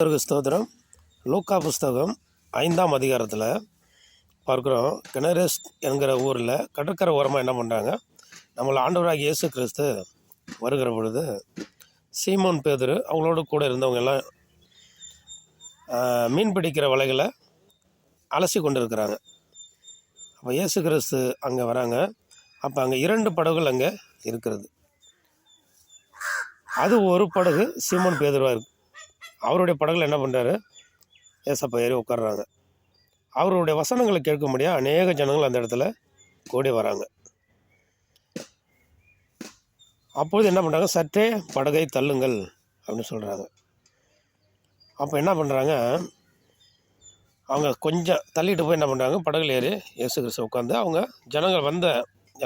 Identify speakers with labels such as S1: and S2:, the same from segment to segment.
S1: கர்த்தருக்கு ஸ்தோத்திரம். லூக்கா புஸ்தகம் 5ஆம் அதிகாரத்தில் பார்க்குறோம். கெனரேஸ் என்கிற ஊரில் கடற்கரை ஓரமாக என்ன பண்ணுறாங்க, நம்மளை ஆண்டவராகிய இயேசு கிறிஸ்து வருகிற பொழுது சீமோன் பேதுரு அவங்களோட கூட இருந்தவங்க எல்லாம் மீன் பிடிக்கிற வலைகளை அலசி கொண்டு இருக்கிறாங்க. அப்போ இயேசு கிறிஸ்து அங்கே வராங்க. அப்போ அங்கே 2 படகுகள் அங்கே இருக்கிறது. அது ஒரு படகு சீமோன் பேதுருவாக இருக்குது. அவருடைய படகுல என்ன பண்ணுறாரு, ஏசப்பா ஏறி உட்கார்றாங்க. அவருடைய வசனங்களை கேட்க முடியாது அநேக ஜனங்கள் அந்த இடத்துல கூடி வராங்க. அப்பொழுது என்ன பண்ணுறாங்க, சற்றே படகை தள்ளுங்கள் அப்படின்னு சொல்கிறாங்க. அப்போ என்ன பண்ணுறாங்க, அவங்க கொஞ்சம் தள்ளிட்டு போய் என்ன பண்ணுறாங்க, படகுல ஏறி இயேசு கிறிஸ்து உட்காந்து அவங்க ஜனங்கள் வந்த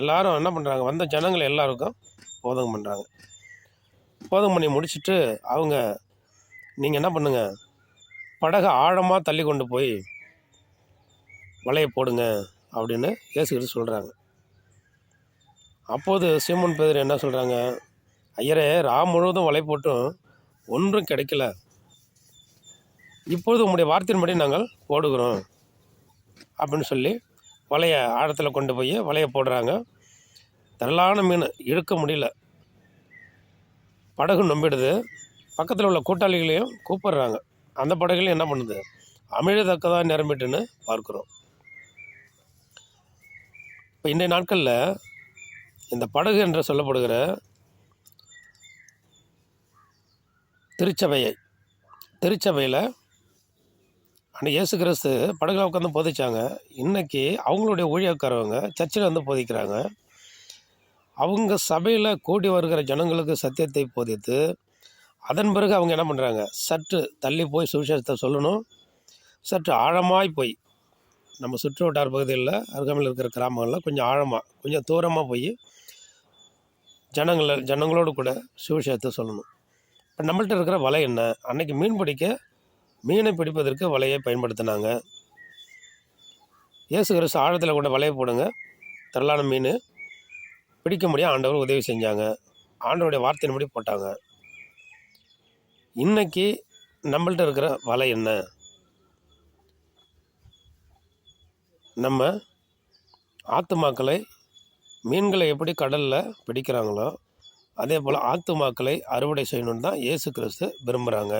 S1: எல்லாரும் என்ன பண்ணுறாங்க, வந்த ஜனங்கள் எல்லாருக்கும் போதகம் பண்ணுறாங்க. போதகம் பண்ணி முடிச்சுட்டு அவங்க, நீங்கள் என்ன பண்ணுங்கள், படகை ஆழமாக தள்ளி கொண்டு போய் வலையை போடுங்க அப்படின்னு இயேசு கிறிஸ்து சொல்கிறாங்க. அப்போது சீமோன் பேதுரு என்ன சொல்கிறாங்க, ஐயரே, முழுவதும் வலை போட்டும் ஒன்றும் கிடைக்கல, இப்பொழுது உங்களுடைய வார்த்தையின்படி நாங்கள் போடுகிறோம் அப்படின்னு சொல்லி வலையை ஆழத்தில் கொண்டு போய் வலையை போடுறாங்க. திரளான மீன் இழுக்க முடியல, படகு நம்பிடுது. பக்கத்தில் உள்ள கூட்டாளிகளையும் கூப்பிடுறாங்க. அந்த படகுலையும் என்ன பண்ணுது, அமிழத்தக்கதாக நிரம்பிட்டுன்னு பார்க்குறோம். இப்போ இன்றைய நாட்களில் இந்த படகு என்று சொல்லப்படுகிற திருச்சபையில் அன்றைக்கி இயேசு கிறிஸ்து படகுல உட்காந்து போதிச்சாங்க. இன்றைக்கி அவங்களுடைய ஊழியக்காரவங்க சர்ச்சில் வந்து போதிக்கிறாங்க. அவங்க சபையில் கூடி வருகிற ஜனங்களுக்கு சத்தியத்தை போதித்து அதன் பிறகு அவங்க என்ன பண்ணுறாங்க, சற்று தள்ளி போய் சுவிசேஷத்தை சொல்லணும். சற்று ஆழமாய் போய் நம்ம சுற்று வட்டார பகுதிகளில் அருகாமையில் இருக்கிற கிராமங்களில் கொஞ்சம் ஆழமாக கொஞ்சம் தூரமாக போய் ஜனங்களோடு கூட சுவிசேஷத்தை சொல்லணும். இப்போ நம்மள்ட்ட இருக்கிற வலை என்ன, அன்றைக்கி மீனை பிடிப்பதற்கு வலையை பயன்படுத்தினாங்க. இயேசு கிறிஸ்து ஆழத்தில் கொண்ட வலையை போடுங்க, திரளான மீன் பிடிக்க முடியாது, ஆண்டவர் உதவி செஞ்சாங்க. ஆண்டவருடைய வார்த்தையின்படி போட்டாங்க. இன்றைக்கி நம்மள்ட்ட இருக்கிற வலை என்ன, நம்ம ஆத்துமாக்களை மீன்களை எப்படி கடலில் பிடிக்கிறாங்களோ அதே போல் ஆத்துமாக்களை அறுவடை செய்யணுன்னு தான் இயேசு கிறிஸ்து விரும்புகிறாங்க.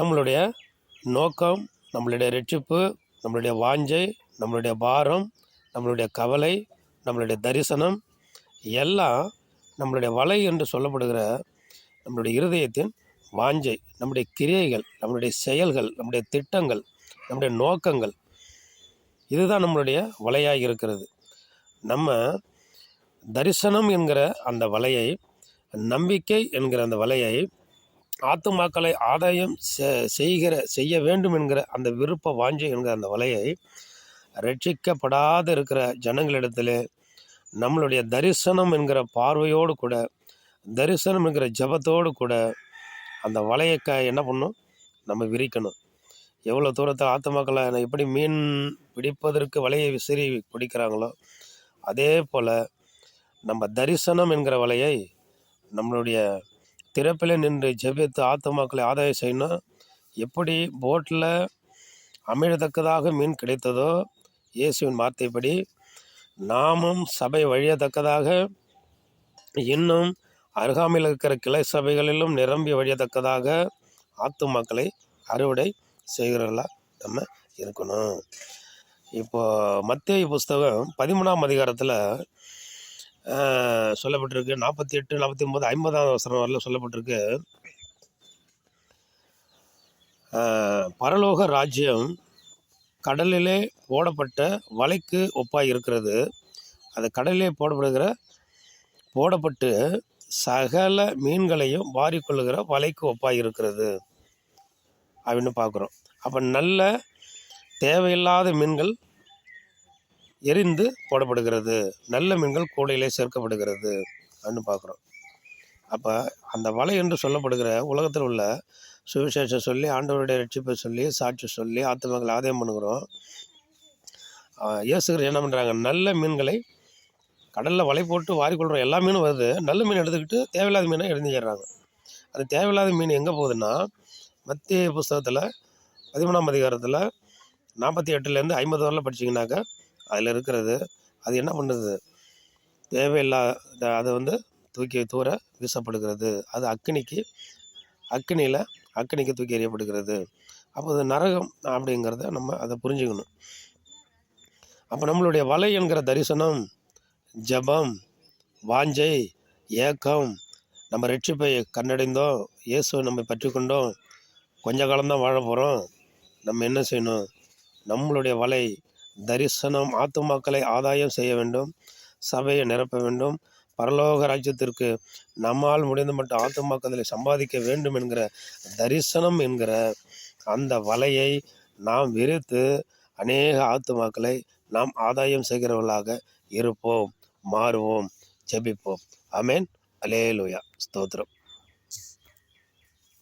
S1: நம்மளுடைய நோக்கம், நம்மளுடைய ரட்சிப்பு, நம்மளுடைய வாஞ்சை, நம்மளுடைய பாரம், நம்மளுடைய கவலை, நம்மளுடைய தரிசனம் எல்லாம் நம்மளுடைய வலை என்று சொல்லப்படுகிற நம்மளுடைய இருதயத்தின் வாஞ்சை, நம்முடைய கிரியைகள், நம்மளுடைய செயல்கள், நம்முடைய திட்டங்கள், நம்முடைய நோக்கங்கள், இதுதான் நம்மளுடைய வலையாக இருக்கிறது. நம்ம தரிசனம் என்கிற அந்த வலையை, நம்பிக்கை என்கிற அந்த வலையை, ஆத்துமாக்களை ஆதாயம் செய்ய வேண்டும் என்கிற அந்த விருப்ப வாஞ்சை என்கிற அந்த வலையை ரட்சிக்கப்படாத இருக்கிற ஜனங்களிடத்தில் நம்மளுடைய தரிசனம் என்கிற பார்வையோடு கூட, தரிசனம் என்கிற ஜபத்தோடு கூட அந்த வலையை என்ன பண்ணணும், நம்ம விரிக்கணும். எவ்வளோ தூரத்தில் ஆத்துமாக்களை எப்படி மீன் பிடிப்பதற்கு வலையை விசிறி பிடிக்கிறாங்களோ அதே போல் நம்ம தரிசனம் என்கிற வலையை நம்மளுடைய திறப்பில் நின்று ஜெபித்து ஆத்துமாக்களை ஆதாயம் செய்யணும். எப்படி போட்டில் அமிழத்தக்கதாக மீன் கிடைத்ததோ இயேசுவின் வார்த்தைப்படி நாமும் சபை வழியத்தக்கதாக இன்னும் அருகாமையில் இருக்கிற கிளை சபைகளிலும் நிரம்பி வழியத்தக்கதாக ஆத்துமாக்களை அறுவடை செய்கிறவர்களா நம்ம இருக்கணும். இப்போது மத்தேயு புஸ்தகம் 13ஆம் அதிகாரத்தில் சொல்லப்பட்டிருக்கு. 48, 49, 50ஆம் வசனம் வரல சொல்லப்பட்டிருக்கு. பரலோக ராஜ்யம் கடலிலே போடப்பட்ட வலைக்கு ஒப்பாய் இருக்கிறது. அது கடலிலே போடப்பட்டு சகல மீன்களையும் வாரிக்கொள்ளுகிற வலைக்கு ஒப்பாய் இருக்கிறது அப்படின்னு பார்க்குறோம். அப்போ நல்ல தேவையில்லாத மீன்கள் எரிந்து போடப்படுகிறது, நல்ல மீன்கள் கூடையிலே சேர்க்கப்படுகிறது அப்படின்னு பார்க்குறோம். அப்போ அந்த வலை என்று சொல்லப்படுகிற உலகத்தில் உள்ள சுவிசேஷம் சொல்லி, ஆண்டவருடைய ரட்சிப்பை சொல்லி, சாட்சி சொல்லி ஆத்துமக்களை ஆதாயம் பண்ணுகிறோம். இயேசுகிற என்ன பண்ணுறாங்க, நல்ல மீன்களை கடலில் வலை போட்டு வாரிக்கொள்கிறோம். எல்லா மீனும் வருது, நல்ல மீன் எடுத்துக்கிட்டு தேவையில்லாத மீனை எரிஞ்சிடுறாங்க. அந்த தேவையில்லாத மீன் எங்கே போகுதுன்னா, மத்திய புஸ்தகத்தில் 13ஆம் அதிகாரத்தில் 48லேருந்து 50 வரல படிச்சிங்கனாக்கா அதில் இருக்கிறது. அது என்ன பண்ணுது, தேவையில்லாத அதை வந்து தூக்கி தூர வீசப்படுகிறது. அது அக்கினிக்கு தூக்கி எறியப்படுகிறது. அப்போ அது நரகம் அப்படிங்கிறத நம்ம அதை புரிஞ்சுக்கணும். அப்போ நம்மளுடைய வலை என்கிற தரிசனம், ஜெபம், வாஞ்சை, ஏக்கம், நம்ம ரட்சிப்பை கண்டடைந்தோம், இயேசுவை நம்ம பற்றி கொண்டோம், கொஞ்ச காலம்தான் வாழ போகிறோம். நம்ம என்ன செய்யணும், நம்மளுடைய வலை தரிசனம் ஆத்துமாக்களை ஆதாயம் செய்ய வேண்டும், சபையை நிரப்ப வேண்டும், பரலோக ராஜ்யத்திற்கு நம்மால் முடிந்த மட்டும் ஆத்துமாக்களை சம்பாதிக்க வேண்டும் என்கிற தரிசனம் என்கிற அந்த வலையை நாம் விரித்து அநேக ஆத்துமாக்களை நாம் ஆதாயம் செய்கிறவர்களாக இருப்போம், மாறுவோம், ஜெபிப்போம். ஆமென். அல்லேலூயா. ஸ்தோத்திரம்.